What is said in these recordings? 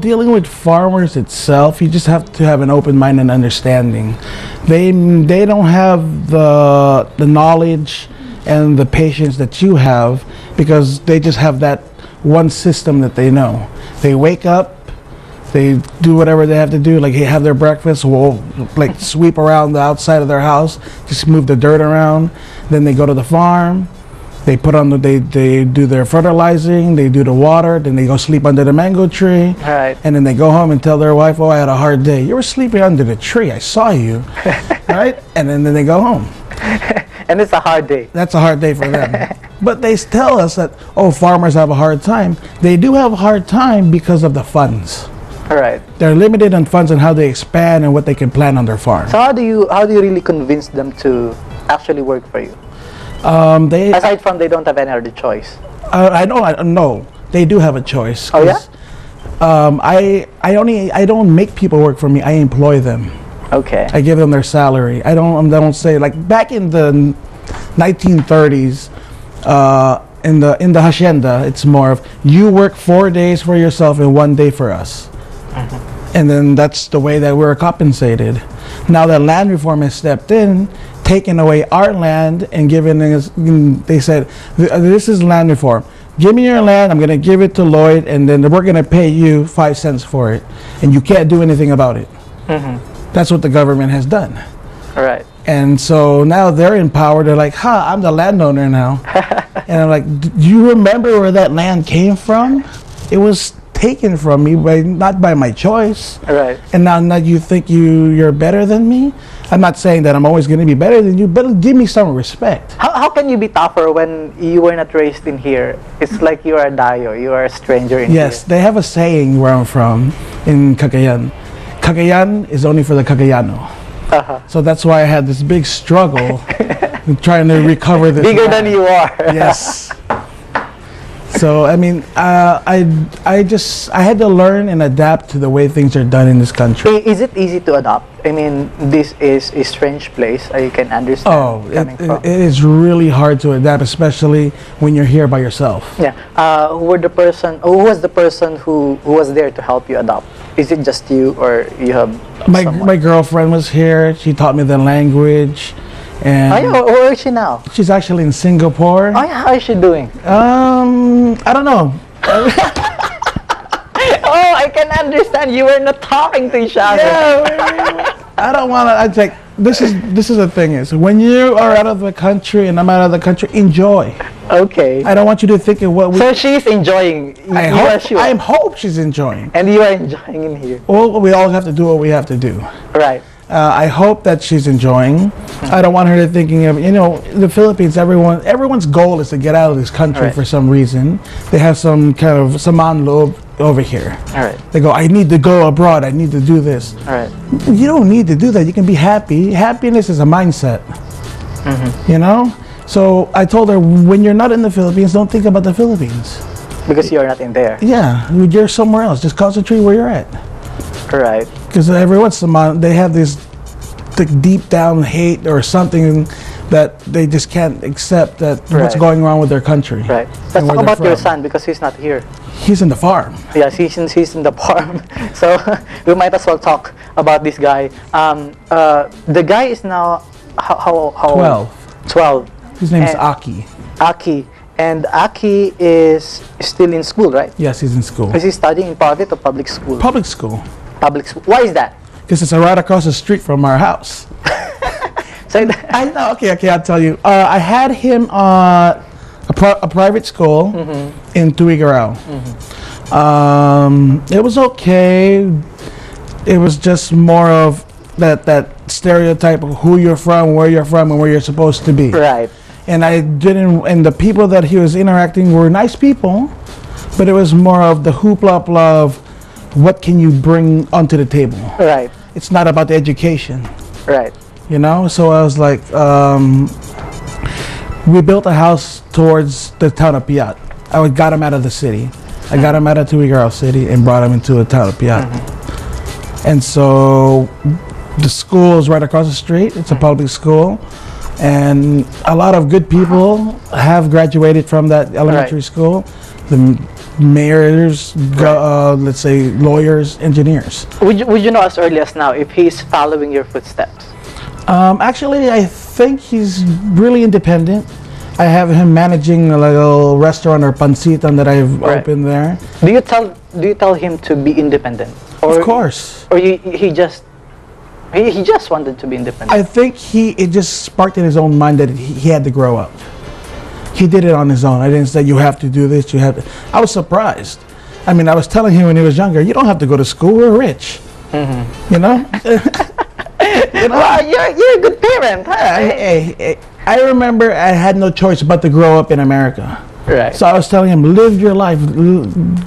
dealing with farmers itself, you just have to have an open mind and understanding. They don't have the knowledge and the patience that you have, because they just have that one system that they know. They wake up, they do whatever they have to do, like have their breakfast, like sweep around the outside of their house, just move the dirt around. Then they go to the farm, they put on they do their fertilizing, they do the water, then they go sleep under the mango tree. Right. And then they go home and tell their wife, "Oh, I had a hard day." "You were sleeping under the tree, I saw you." Right? And then they go home. And it's a hard day. That's a hard day for them. But they tell us that, oh, farmers have a hard time. They do have a hard time because of the funds. All right. They're limited on funds and how they expand and what they can plant on their farm. So how do you really convince them to actually work for you? Aside from they don't have any other choice. I know they do have a choice. Oh yeah. I don't make people work for me. I employ them. Okay. I give them their salary. I don't say, like back in the 1930s, in the hacienda, it's more of you work 4 days for yourself and 1 day for us. And then that's the way that we're compensated. Now that land reform has stepped in, taken away our land and given us, they said, this is land reform. Give me your land, I'm going to give it to Lloyd, and then we're going to pay you 5 cents for it. And you can't do anything about it. That's what the government has done. All right. And so now they're in power. They're like, I'm the landowner now. And I'm like, do you remember where that land came from? It was taken from me, not by my choice. Right. And now you think you're better than me? I'm not saying that I'm always going to be better than you, but give me some respect. How can you be tougher when you were not raised in here? It's like you are a dayo, you are a stranger in here. Yes, they have a saying where I'm from, in Cagayan. Cagayan is only for the Cagayano. So that's why I had this big struggle in trying to recover this. Bigger than you are. Yes. So I mean, I had to learn and adapt to the way things are done in this country. Is it easy to adapt? I mean, this is a strange place. You can understand. Oh, it is really hard to adapt, especially when you're here by yourself. Yeah. Who was the person who was there to help you adapt? Is it just you, or you have my girlfriend was here. She taught me the language. And where is she now? She's actually in Singapore. Oh, yeah, how is she doing? I don't know. Oh, I can understand. You were not talking to each other. Yeah, I don't want to. I like this is the thing is when you are out of the country and I'm out of the country, enjoy. Okay. I don't want you to think of what we. So she's enjoying. I hope she's enjoying. And you are enjoying in here. Well, we all have to do what we have to do. Right. I hope that she's enjoying. I don't want her to thinking of, the Philippines, everyone's goal is to get out of this country for some reason. They have some kind of samaan loob over here. All right. They go, I need to go abroad. I need to do this. All right. You don't need to do that. You can be happy. Happiness is a mindset. So I told her, when you're not in the Philippines, don't think about the Philippines. Because you're not in there. Yeah, you're somewhere else. Just concentrate where you're at. Right. Because every once in a while they have this deep down hate or something that they just can't accept that what's going on with their country. Right. Let's talk about your son, because he's not here. He's in the farm. Yes, he's in the farm. So we might as well talk about this guy. The guy is now how 12. 12. His name is Aki. Aki. And Aki is still in school, right? Yes, he's in school. Is he studying in private or public school? Public school. Public school. Why is that? Because it's right across the street from our house. So I know. Okay, I'll tell you. I had him a private school in Tuigarao. It was okay. It was just more of that stereotype of who you're from, where you're from, and where you're supposed to be. Right. And and the people that he was interacting were nice people, but it was more of the hoopla of what can you bring onto the table. Right. It's not about the education. Right. So I was like, we built a house towards the town of Piat. I got him out of the city. I got him out of Tuigarao City and brought him into the town of Piat. And so the school is right across the street. It's a public school. And a lot of good people have graduated from that elementary school. mayors, let's say lawyers, engineers. Would you know as early as now if he's following your footsteps? Actually, I think he's really independent. I have him managing a little restaurant or pansitan that I've opened there. Do you tell him to be independent? Or, of course. Or he just wanted to be independent? I think it just sparked in his own mind that he had to grow up. He did it on his own. I didn't say you have to do this, you have to. I was surprised. I mean, I was telling him when he was younger, you don't have to go to school, we're rich. You know? You know? Well, you're a good parent. Huh? I remember I had no choice but to grow up in America. Right. So I was telling him, live your life,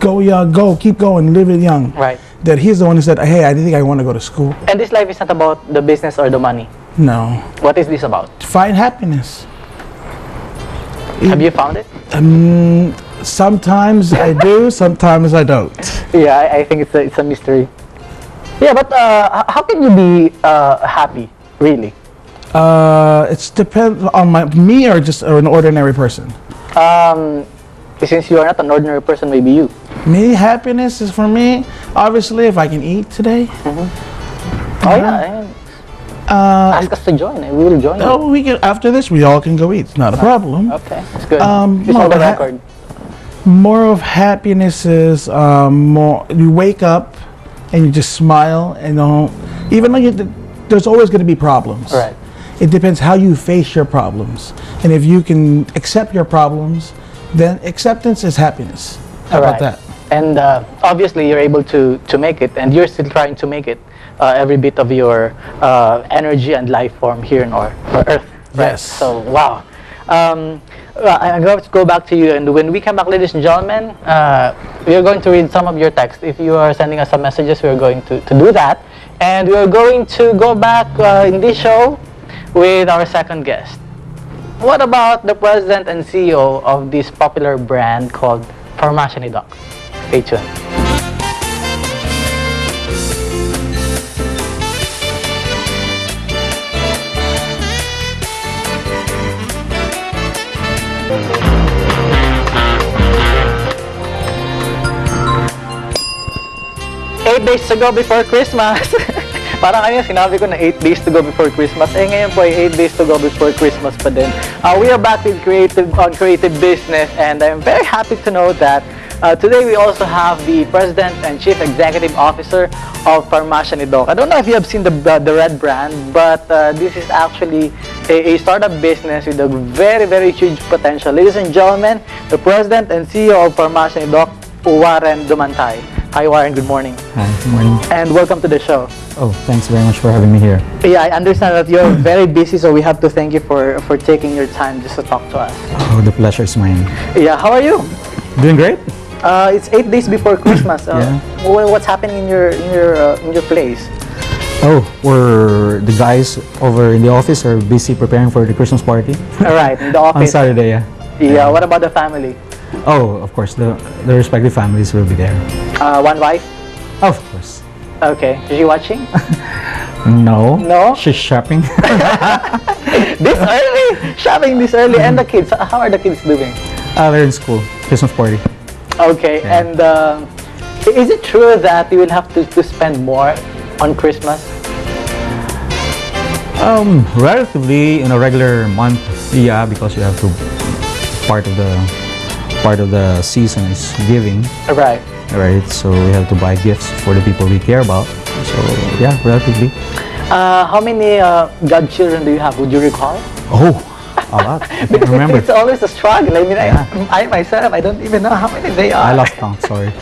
go young, keep going, live it young. Right. That he's the one who said, hey, I think I want to go to school. And this life is not about the business or the money. No. What is this about? Find happiness. Have you found it? Sometimes I do, sometimes I don't. Yeah, I think it's a mystery. Yeah, but how can you be happy, really? It depends on me or just an ordinary person. Since you are not an ordinary person, maybe you. Me, happiness is for me, obviously, if I can eat today. Oh yeah. Ask us to join. We will join. Oh, we can. After this, we all can go eat. It's not a problem. Okay, that's good. It's on the record. More of happiness is more. You wake up and you just smile, and even though there's always going to be problems. Right. It depends how you face your problems, and if you can accept your problems, then acceptance is happiness. How about that? And obviously, you're able to make it, and you're still trying to make it. Every bit of your energy and life form here on Earth. Right? Yes. So wow. I'm going to go back to you, and when we come back, ladies and gentlemen, we are going to read some of your text. If you are sending us some messages, we are going to do that, and we are going to go back in this show with our second guest. What about the president and CEO of this popular brand called Farmacia ni Doc? Stay tuned. Eight days to go before Christmas. Parang kanina sinabi ko na 8 days to go before Christmas. Eh ngayon po ay 8 days to go before Christmas pa din. We are back with creative business, and I'm very happy to know that today we also have the President and Chief Executive Officer of Farmacia ni Doc. I don't know if you have seen the red brand, but this is actually a startup business with a very, very huge potential. Ladies and gentlemen, the President and CEO of Farmacia ni Doc, Warren Dumantay. Hi Warren, good morning. Hi, good morning. And welcome to the show. Oh, thanks very much for having me here. Yeah, I understand that you're very busy, so we have to thank you for taking your time just to talk to us. Oh, the pleasure is mine. Yeah, how are you? Doing great. It's 8 days before Christmas. Yeah. What's happening in your place? Oh, the guys over in the office are busy preparing for the Christmas party. All right, in the office. On Saturday, yeah. Yeah, what about the family? Oh, of course, the respective families will be there. One wife? Of course. Okay, is she watching? No. No? She's shopping. This early? Shopping this early? And the kids, how are the kids doing? They're in school. Christmas party. Okay, Yeah. and is it true that you will have to spend more on Christmas? Relatively in a regular month, yeah, because you have to part of the season is giving. Right. Right, so we have to buy gifts for the people we care about. So yeah, relatively. How many godchildren do you have? Would you recall? Oh, a lot. I can't Because remember. it's always a struggle. I mean, Yeah. I myself, I don't even know how many they are. I lost count. Sorry.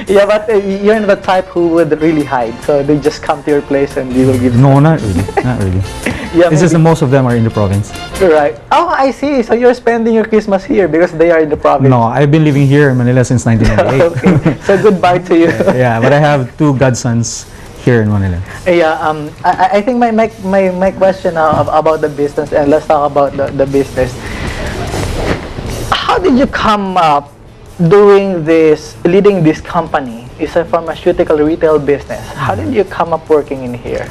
Yeah, but you're not the type who would really hide. So they just come to your place and you will give. No, not really. Not really. Yeah, It's just that maybe. most of them are in the province. Right. Oh, I see. So you're spending your Christmas here because they are in the province. No, I've been living here in Manila since 1998. Okay. So goodbye to you. Yeah, but I have 2 godsons here in Manila. Yeah. I think my question now about the business, and let's talk about the business. How did you come up doing this, leading this company? It's a pharmaceutical retail business. How did you come up working in here?